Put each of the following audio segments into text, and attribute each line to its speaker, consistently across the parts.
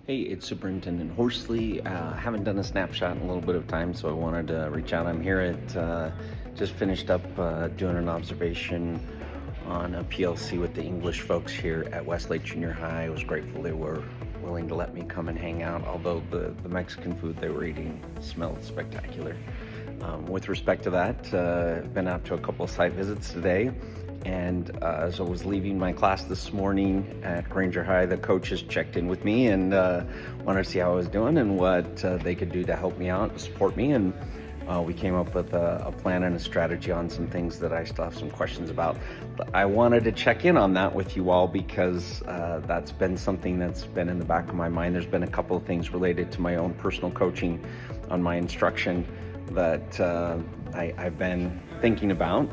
Speaker 1: Hey, it's Superintendent Horsley. I haven't done a snapshot in a little bit of time, so I wanted to reach out. I'm here just finished up doing an observation on a PLC with the English folks here at Westlake Junior High. I was grateful they were willing to let me come and hang out, although the Mexican food they were eating smelled spectacular. With respect to that, been out to a couple of site visits today. And as I was leaving my class this morning at Granger High, the coaches checked in with me and wanted to see how I was doing and what they could do to help me out, support me. And we came up with a plan and a strategy on some things that I still have some questions about. But I wanted to check in on that with you all because that's been something that's been in the back of my mind. There's been a couple of things related to my own personal coaching on my instruction that I've been thinking about.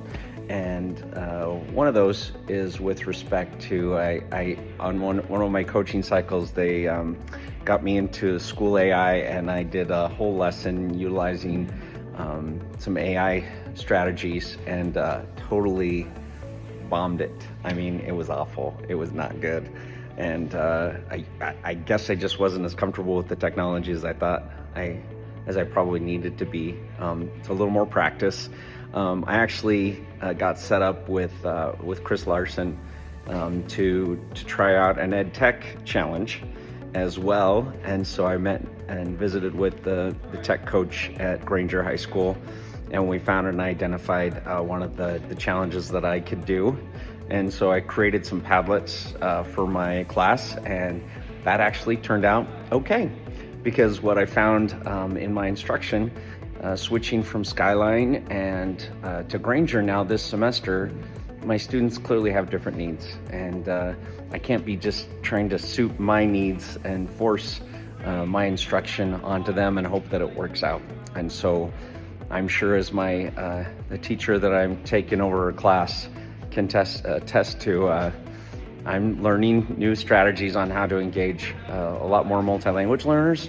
Speaker 1: And one of those is with respect to, I on one of my coaching cycles, they got me into school AI, and I did a whole lesson utilizing some AI strategies and totally bombed it. I mean, it was awful. It was not good. And I guess I just wasn't as comfortable with the technology as I thought as I probably needed to be. It's a little more practice. I actually got set up with Chris Larson to try out an ed tech challenge as well, and so I met and visited with the tech coach at Granger High School, and we found and identified one of the challenges that I could do, and so I created some Padlets for my class, and that actually turned out okay, because what I found in my instruction, switching from Skyline and to Granger now this semester, my students clearly have different needs, and I can't be just trying to suit my needs and force my instruction onto them and hope that it works out. And so I'm sure as the teacher that I'm taking over a class can attest to, I'm learning new strategies on how to engage a lot more multi-language learners.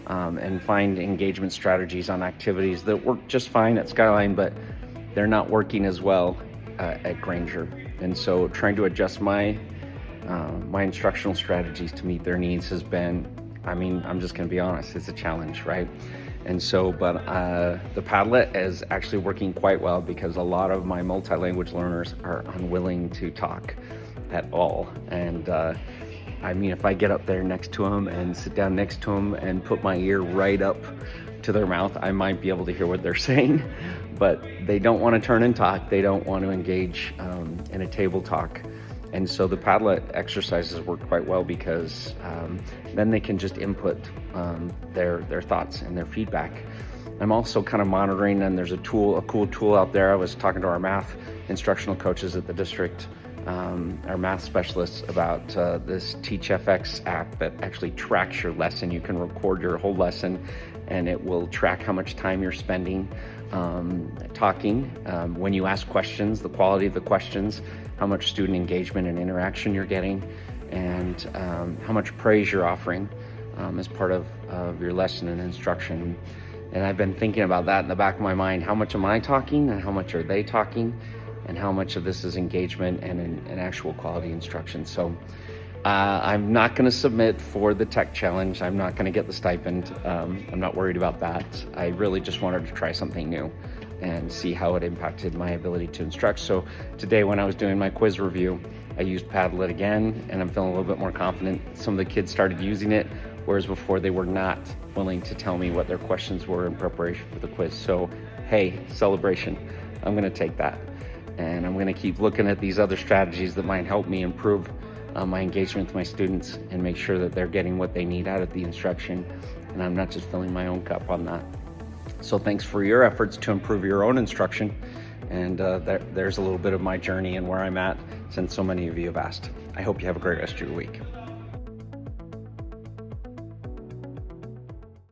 Speaker 1: And find engagement strategies on activities that work just fine at Skyline, but they're not working as well at Granger. And so trying to adjust my instructional strategies to meet their needs has been, I'm just gonna be honest, it's a challenge, right? And so, but the Padlet is actually working quite well because a lot of my multi-language learners are unwilling to talk at all. And if I get up there next to them and sit down next to them and put my ear right up to their mouth, I might be able to hear what they're saying, but they don't want to turn and talk. They don't want to engage in a table talk. And so the Padlet exercises work quite well because then they can just input their thoughts and their feedback. I'm also kind of monitoring, and there's a cool tool out there. I was talking to our math instructional coaches at the district, our math specialists, about this TeachFX app that actually tracks your lesson. You can record your whole lesson and it will track how much time you're spending talking, when you ask questions, the quality of the questions, how much student engagement and interaction you're getting, and how much praise you're offering as part of your lesson and instruction. And I've been thinking about that in the back of my mind. How much am I talking and how much are they talking? And how much of this is engagement and an actual quality instruction. So I'm not going to submit for the tech challenge. I'm not going to get the stipend. I'm not worried about that. I really just wanted to try something new and see how it impacted my ability to instruct. So today when I was doing my quiz review, I used Padlet again, and I'm feeling a little bit more confident. Some of the kids started using it, whereas before they were not willing to tell me what their questions were in preparation for the quiz. So hey, celebration. I'm going to take that. And I'm going to keep looking at these other strategies that might help me improve my engagement with my students and make sure that they're getting what they need out of the instruction, and I'm not just filling my own cup on that. So thanks for your efforts to improve your own instruction, and there's a little bit of my journey and where I'm at since so many of you have asked. I hope you have a great rest of your week.